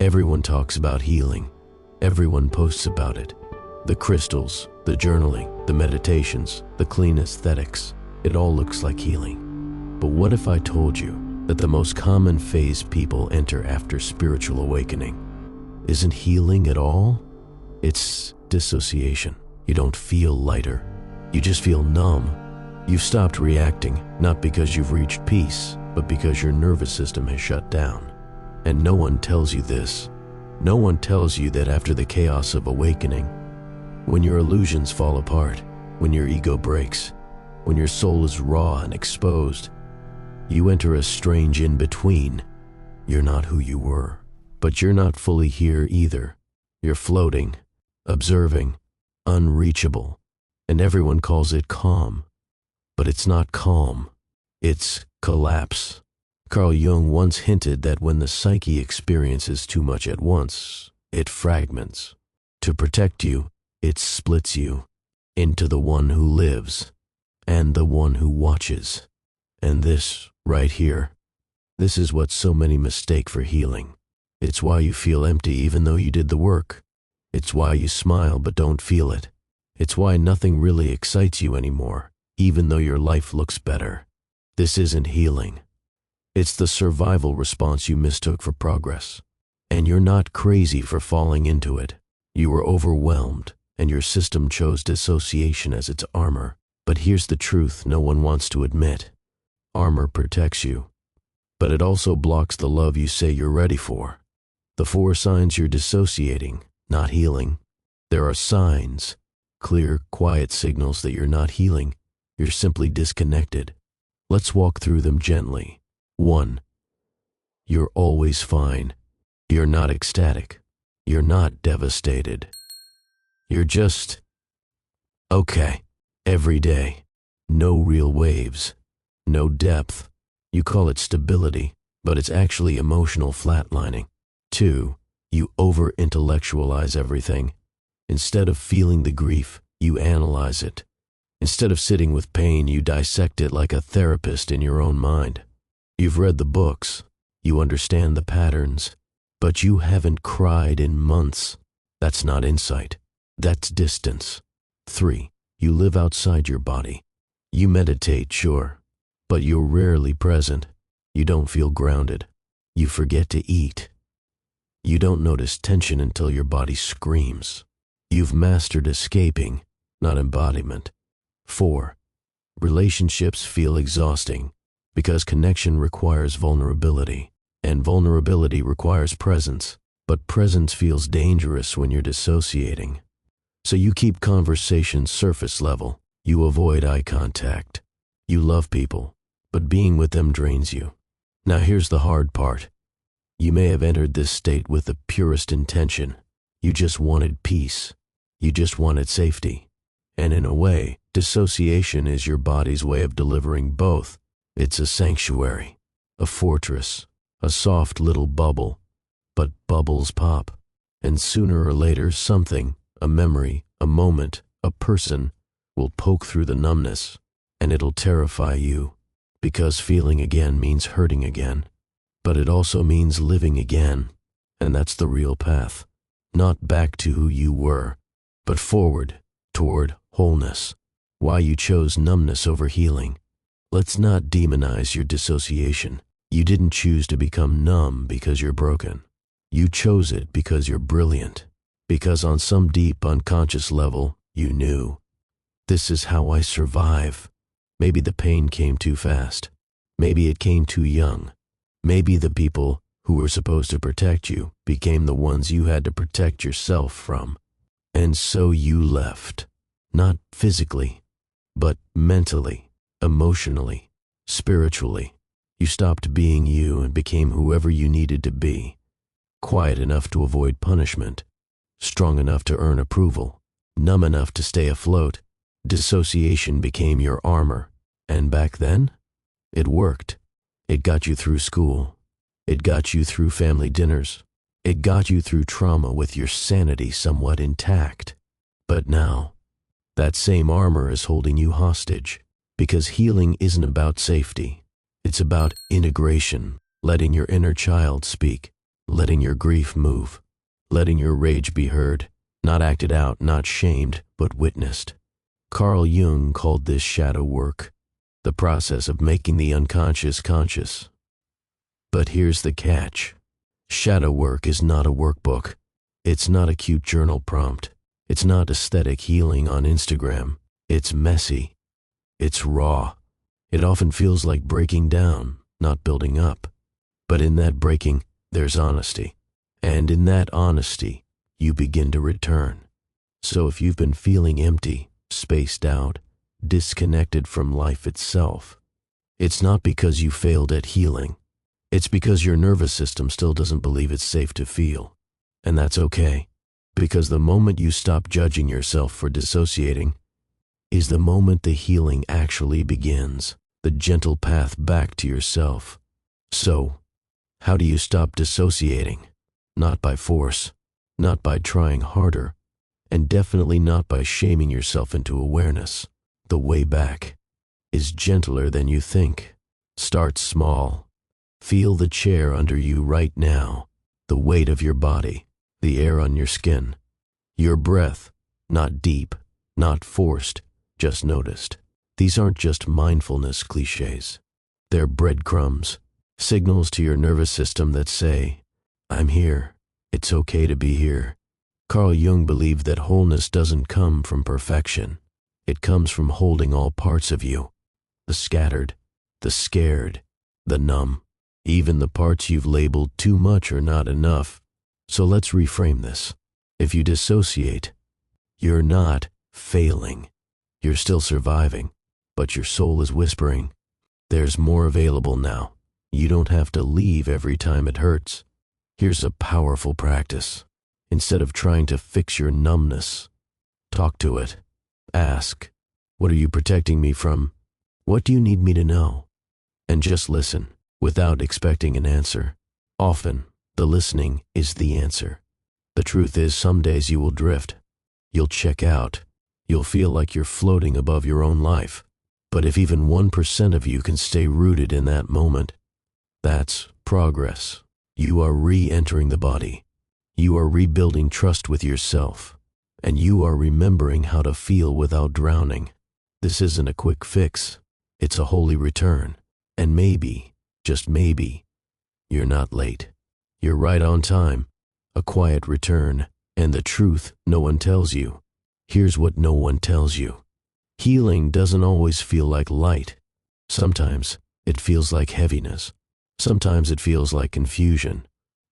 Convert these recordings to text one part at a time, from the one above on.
Everyone talks about healing. Everyone posts about it. The crystals, the journaling, the meditations, the clean aesthetics, it all looks like healing. But what if I told you that the most common phase people enter after spiritual awakening isn't healing at all? It's dissociation. You don't feel lighter. You just feel numb. You've stopped reacting, not because you've reached peace, but because your nervous system has shut down. And no one tells you this. No one tells you that after the chaos of awakening, when your illusions fall apart, when your ego breaks, when your soul is raw and exposed, you enter a strange in-between. You're not who you were, but you're not fully here either. You're floating, observing, unreachable, and everyone calls it calm. But it's not calm, it's collapse. Carl Jung once hinted that when the psyche experiences too much at once, it fragments. To protect you, it splits you into the one who lives and the one who watches. And this, right here, this is what so many mistake for healing. It's why you feel empty even though you did the work. It's why you smile but don't feel it. It's why nothing really excites you anymore, even though your life looks better. This isn't healing. It's the survival response you mistook for progress. And you're not crazy for falling into it. You were overwhelmed, and your system chose dissociation as its armor. But here's the truth no one wants to admit. Armor protects you, but it also blocks the love you say you're ready for. The 4 signs you're dissociating, not healing. There are signs, clear, quiet signals that you're not healing. You're simply disconnected. Let's walk through them gently. 1. You're always fine. You're not ecstatic. You're not devastated. You're just okay. Every day. No real waves. No depth. You call it stability, but it's actually emotional flatlining. 2. You over-intellectualize everything. Instead of feeling the grief, you analyze it. Instead of sitting with pain, you dissect it like a therapist in your own mind. You've read the books, you understand the patterns, but you haven't cried in months. That's not insight. That's distance. 3. You live outside your body. You meditate, sure, but you're rarely present. You don't feel grounded. You forget to eat. You don't notice tension until your body screams. You've mastered escaping, not embodiment. 4. Relationships feel exhausting because connection requires vulnerability, and vulnerability requires presence, but presence feels dangerous when you're dissociating. So you keep conversations surface level. You avoid eye contact. You love people, but being with them drains you. Now here's the hard part. You may have entered this state with the purest intention. You just wanted peace. You just wanted safety. And in a way, dissociation is your body's way of delivering both. It's a sanctuary, a fortress, a soft little bubble. But bubbles pop, and sooner or later something, a memory, a moment, a person, will poke through the numbness, and it'll terrify you, because feeling again means hurting again. But it also means living again, and that's the real path. Not back to who you were, but forward, toward wholeness. Why you chose numbness over healing. Let's not demonize your dissociation. You didn't choose to become numb because you're broken. You chose it because you're brilliant. Because on some deep unconscious level, you knew. This is how I survive. Maybe the pain came too fast. Maybe it came too young. Maybe the people who were supposed to protect you became the ones you had to protect yourself from. And so you left. Not physically, but mentally, emotionally, spiritually. You stopped being you and became whoever you needed to be. Quiet enough to avoid punishment. Strong enough to earn approval. Numb enough to stay afloat. Dissociation became your armor. And back then, it worked. It got you through school. It got you through family dinners. It got you through trauma with your sanity somewhat intact. But now, that same armor is holding you hostage, because healing isn't about safety. It's about integration, letting your inner child speak, letting your grief move, letting your rage be heard, not acted out, not shamed, but witnessed. Carl Jung called this shadow work, the process of making the unconscious conscious. But here's the catch. Shadow work is not a workbook. It's not a cute journal prompt. It's not aesthetic healing on Instagram. It's messy. It's raw. It often feels like breaking down, not building up. But in that breaking, there's honesty. And in that honesty, you begin to return. So if you've been feeling empty, spaced out, disconnected from life itself, it's not because you failed at healing. It's because your nervous system still doesn't believe it's safe to feel. And that's okay, because the moment you stop judging yourself for dissociating is the moment the healing actually begins, the gentle path back to yourself. So, how do you stop dissociating? Not by force, not by trying harder, and definitely not by shaming yourself into awareness. The way back is gentler than you think. Start small. Feel the chair under you right now, the weight of your body, the air on your skin, your breath, not deep, not forced, just noticed. These aren't just mindfulness cliches. They're breadcrumbs, signals to your nervous system that say, I'm here, it's okay to be here. Carl Jung believed that wholeness doesn't come from perfection. It comes from holding all parts of you, the scattered, the scared, the numb, even the parts you've labeled too much or not enough. So let's reframe this. If you dissociate, you're not failing. You're still surviving, but your soul is whispering, there's more available now. You don't have to leave every time it hurts. Here's a powerful practice. Instead of trying to fix your numbness, talk to it. Ask, what are you protecting me from? What do you need me to know? And just listen, without expecting an answer. Often, the listening is the answer. The truth is, some days you will drift. You'll check out. You'll feel like you're floating above your own life. But if even 1% of you can stay rooted in that moment, that's progress. You are re-entering the body. You are rebuilding trust with yourself. And you are remembering how to feel without drowning. This isn't a quick fix. It's a holy return. And maybe, just maybe, you're not late. You're right on time. A quiet return. And the truth no one tells you. Here's what no one tells you. Healing doesn't always feel like light. Sometimes it feels like heaviness. Sometimes it feels like confusion.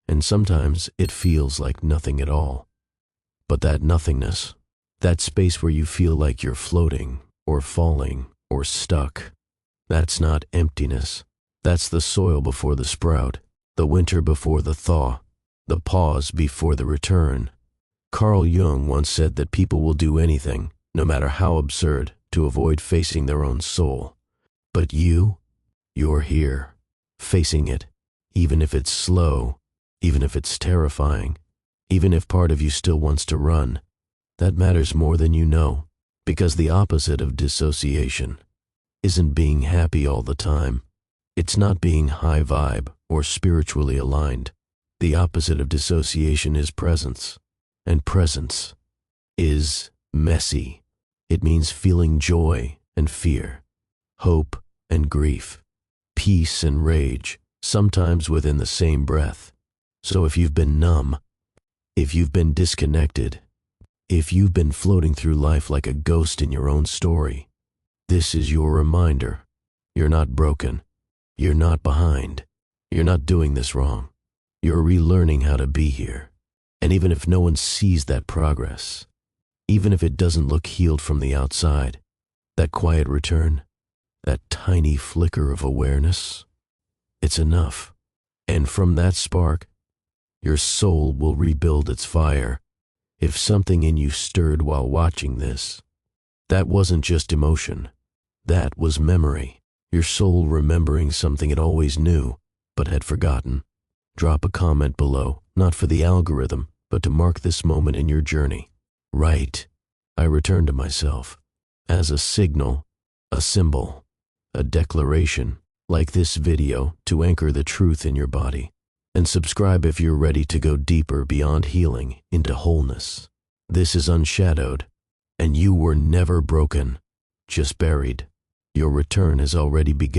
And sometimes it feels like nothing at all. But that nothingness, that space where you feel like you're floating, or falling, or stuck, that's not emptiness. That's the soil before the sprout, the winter before the thaw, the pause before the return. Carl Jung once said that people will do anything, no matter how absurd, to avoid facing their own soul. But you're here, facing it, even if it's slow, even if it's terrifying, even if part of you still wants to run. That matters more than you know, because the opposite of dissociation isn't being happy all the time. It's not being high vibe or spiritually aligned. The opposite of dissociation is presence, and presence is messy. It means feeling joy and fear, hope and grief, peace and rage, sometimes within the same breath. So if you've been numb, if you've been disconnected, if you've been floating through life like a ghost in your own story, this is your reminder. You're not broken. You're not behind. You're not doing this wrong. You're relearning how to be here. And even if no one sees that progress, even if it doesn't look healed from the outside, that quiet return, that tiny flicker of awareness, it's enough. And from that spark, your soul will rebuild its fire. If something in you stirred while watching this, that wasn't just emotion. That was memory. Your soul remembering something it always knew, but had forgotten. Drop a comment below, not for the algorithm, but to mark this moment in your journey. Right. I return to myself. As a signal, a symbol, a declaration, like this video, to anchor the truth in your body. and subscribe if you're ready to go deeper beyond healing into wholeness. This is Unshadowed, and you were never broken, just buried. Your return has already begun.